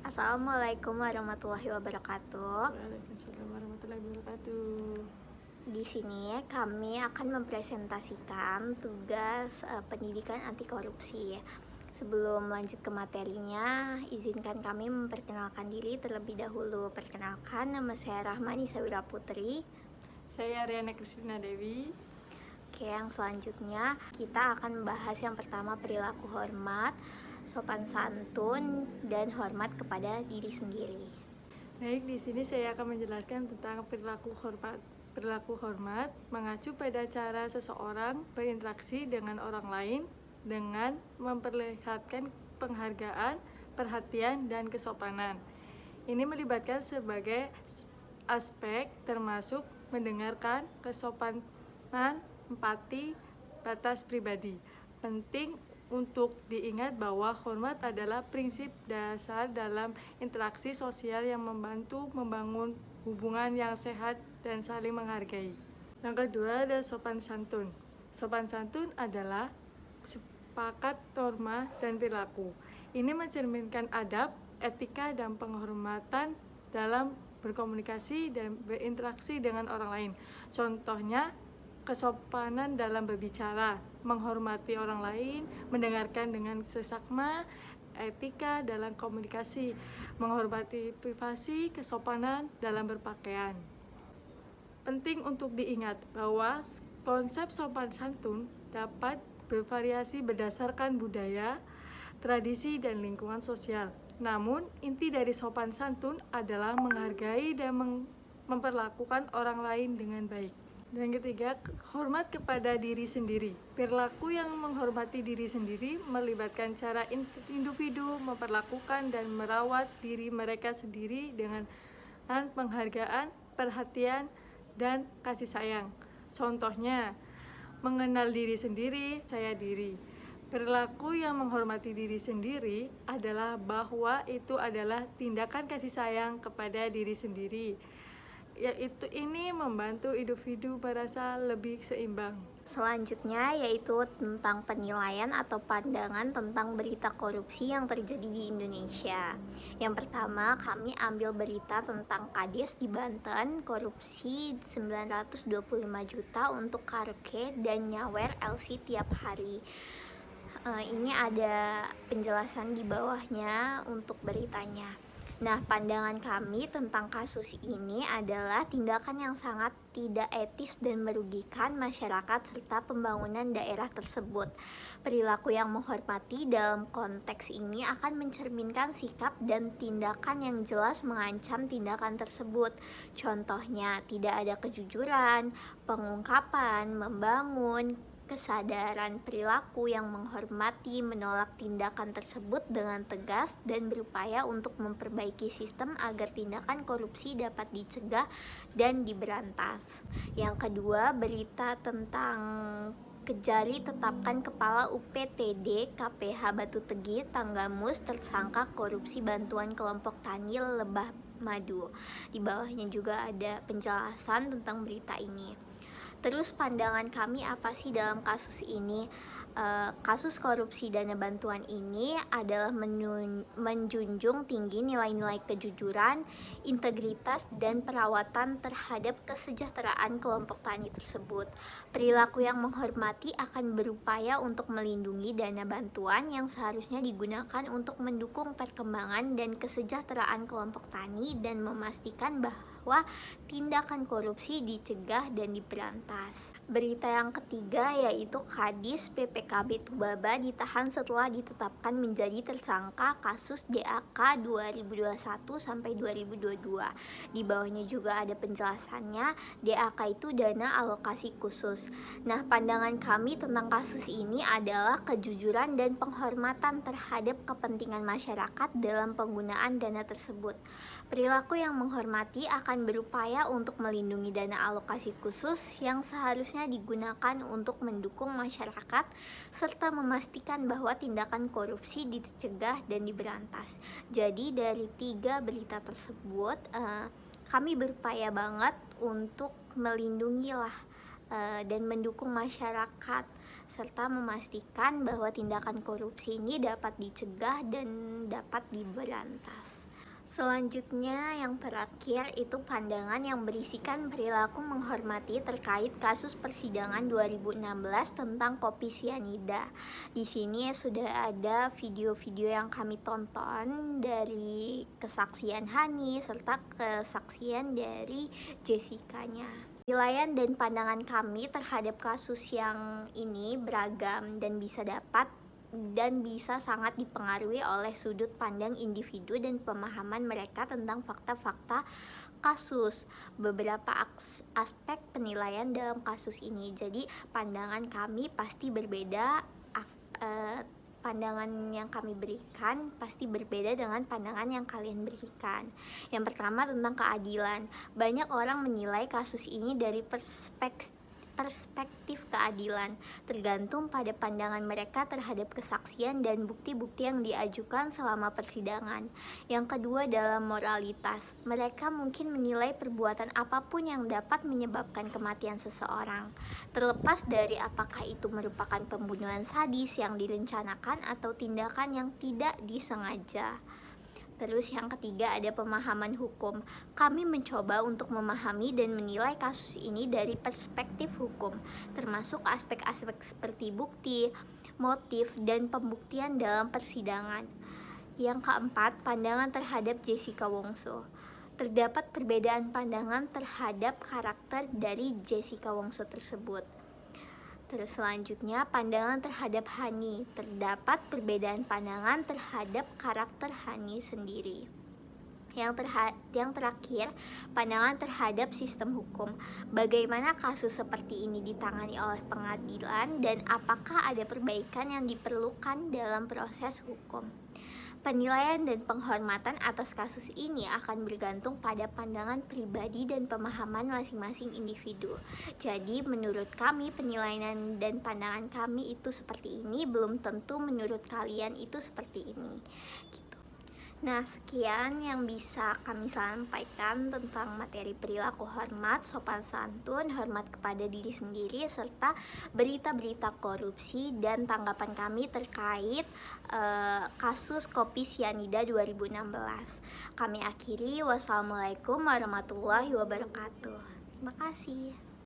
Assalamualaikum warahmatullahi wabarakatuh. Waalaikumsalam warahmatullahi wabarakatuh. Di sini kami akan mempresentasikan tugas pendidikan anti korupsi. Sebelum lanjut ke materinya, izinkan kami memperkenalkan diri terlebih dahulu. Perkenalkan, nama saya Rahmani Sawira Putri. Saya Riana Kristina Dewi. Oke, yang selanjutnya kita akan membahas yang pertama perilaku hormat, sopan santun, dan hormat kepada diri sendiri. Baik, di sini saya akan menjelaskan tentang perilaku hormat. Perilaku hormat mengacu pada cara seseorang berinteraksi dengan orang lain dengan memperlihatkan penghargaan, perhatian, dan kesopanan. Ini melibatkan sebagai aspek termasuk mendengarkan, kesopanan, empati, batas pribadi. Penting untuk diingat bahwa hormat adalah prinsip dasar dalam interaksi sosial yang membantu membangun hubungan yang sehat dan saling menghargai. Yang kedua ada sopan santun. Sopan santun adalah sepakat norma dan perilaku. Ini mencerminkan adab, etika, dan penghormatan dalam berkomunikasi dan berinteraksi dengan orang lain. Contohnya, kesopanan dalam berbicara, menghormati orang lain, mendengarkan dengan seksama, etika dalam komunikasi, menghormati privasi, kesopanan dalam berpakaian. Penting untuk diingat bahwa konsep sopan santun dapat bervariasi berdasarkan budaya, tradisi, dan lingkungan sosial. Namun, inti dari sopan santun adalah menghargai dan memperlakukan orang lain dengan baik. Dan ketiga, hormat kepada diri sendiri. Perilaku yang menghormati diri sendiri melibatkan cara individu memperlakukan dan merawat diri mereka sendiri dengan penghargaan, perhatian, dan kasih sayang. Contohnya, mengenal diri sendiri, saya diri. Perilaku yang menghormati diri sendiri adalah bahwa itu adalah tindakan kasih sayang kepada diri sendiri. Yaitu ini membantu individu merasa lebih seimbang. Selanjutnya yaitu tentang penilaian atau pandangan tentang berita korupsi yang terjadi di Indonesia. Yang pertama, kami ambil berita tentang Kades di Banten, korupsi 925 juta untuk karaoke dan nyawer LC tiap hari. Ini ada penjelasan di bawahnya untuk beritanya. Nah, pandangan kami tentang kasus ini adalah tindakan yang sangat tidak etis dan merugikan masyarakat serta pembangunan daerah tersebut. Perilaku yang menghormati dalam konteks ini akan mencerminkan sikap dan tindakan yang jelas mengancam tindakan tersebut. Contohnya, tidak ada kejujuran, pengungkapan, membangun, kesadaran perilaku yang menghormati, menolak tindakan tersebut dengan tegas dan berupaya untuk memperbaiki sistem agar tindakan korupsi dapat dicegah dan diberantas. Yang kedua, berita tentang Kejari tetapkan Kepala UPTD KPH Batu Tegi Tanggamus tersangka korupsi bantuan kelompok tani Lebah Madu. Di bawahnya juga ada penjelasan tentang berita ini. Terus pandangan kami apa sih dalam kasus ini? Kasus korupsi dana bantuan ini adalah menjunjung tinggi nilai-nilai kejujuran, integritas, dan perawatan terhadap kesejahteraan kelompok tani tersebut. Perilaku yang menghormati akan berupaya untuk melindungi dana bantuan yang seharusnya digunakan untuk mendukung perkembangan dan kesejahteraan kelompok tani dan memastikan bahwa tindakan korupsi dicegah dan diberantas. Berita yang ketiga yaitu Kadis PPKB Tubaba ditahan setelah ditetapkan menjadi tersangka kasus DAK 2021 sampai 2022. Di bawahnya juga ada penjelasannya. DAK itu dana alokasi khusus. Nah, pandangan kami tentang kasus ini adalah kejujuran dan penghormatan terhadap kepentingan masyarakat dalam penggunaan dana tersebut. Perilaku yang menghormati akan berupaya untuk melindungi dana alokasi khusus yang seharusnya digunakan untuk mendukung masyarakat serta memastikan bahwa tindakan korupsi dicegah dan diberantas. Jadi dari 3 berita tersebut kami berupaya banget untuk melindungi dan mendukung masyarakat serta memastikan bahwa tindakan korupsi ini dapat dicegah dan dapat diberantas. Selanjutnya, yang terakhir itu pandangan yang berisikan perilaku menghormati terkait kasus persidangan 2016 tentang kopi sianida. Di sini sudah ada video-video yang kami tonton dari kesaksian Hani serta kesaksian dari Jessica-nya. Penilaian dan pandangan kami terhadap kasus yang ini beragam dan bisa sangat dipengaruhi oleh sudut pandang individu dan pemahaman mereka tentang fakta-fakta kasus. Beberapa aspek penilaian dalam kasus ini. Jadi, pandangan kami pasti berbeda. Pandangan yang kami berikan pasti berbeda dengan pandangan yang kalian berikan. Yang pertama, tentang keadilan. Banyak orang menilai kasus ini dari perspektif keadilan, tergantung pada pandangan mereka terhadap kesaksian dan bukti-bukti yang diajukan selama persidangan. Yang kedua, dalam moralitas. Mereka mungkin menilai perbuatan apapun yang dapat menyebabkan kematian seseorang, terlepas dari apakah itu merupakan pembunuhan sadis yang direncanakan atau tindakan yang tidak disengaja. Terus yang ketiga, ada pemahaman hukum. Kami mencoba untuk memahami dan menilai kasus ini dari perspektif hukum, termasuk aspek-aspek seperti bukti, motif, dan pembuktian dalam persidangan. Yang keempat, pandangan terhadap Jessica Wongso. Terdapat perbedaan pandangan terhadap karakter dari Jessica Wongso tersebut. Terus selanjutnya, pandangan terhadap Hani. Terdapat perbedaan pandangan terhadap karakter Hani sendiri. Yang terakhir, pandangan terhadap sistem hukum. Bagaimana kasus seperti ini ditangani oleh pengadilan dan apakah ada perbaikan yang diperlukan dalam proses hukum. Penilaian dan penghormatan atas kasus ini akan bergantung pada pandangan pribadi dan pemahaman masing-masing individu. Jadi, menurut kami, penilaian dan pandangan kami itu seperti ini, belum tentu menurut kalian itu seperti ini. Gitu. Nah, sekian yang bisa kami sampaikan tentang materi perilaku hormat, sopan santun, hormat kepada diri sendiri, serta berita-berita korupsi dan tanggapan kami terkait kasus kopi sianida 2016. Kami akhiri, wassalamualaikum warahmatullahi wabarakatuh. Terima kasih.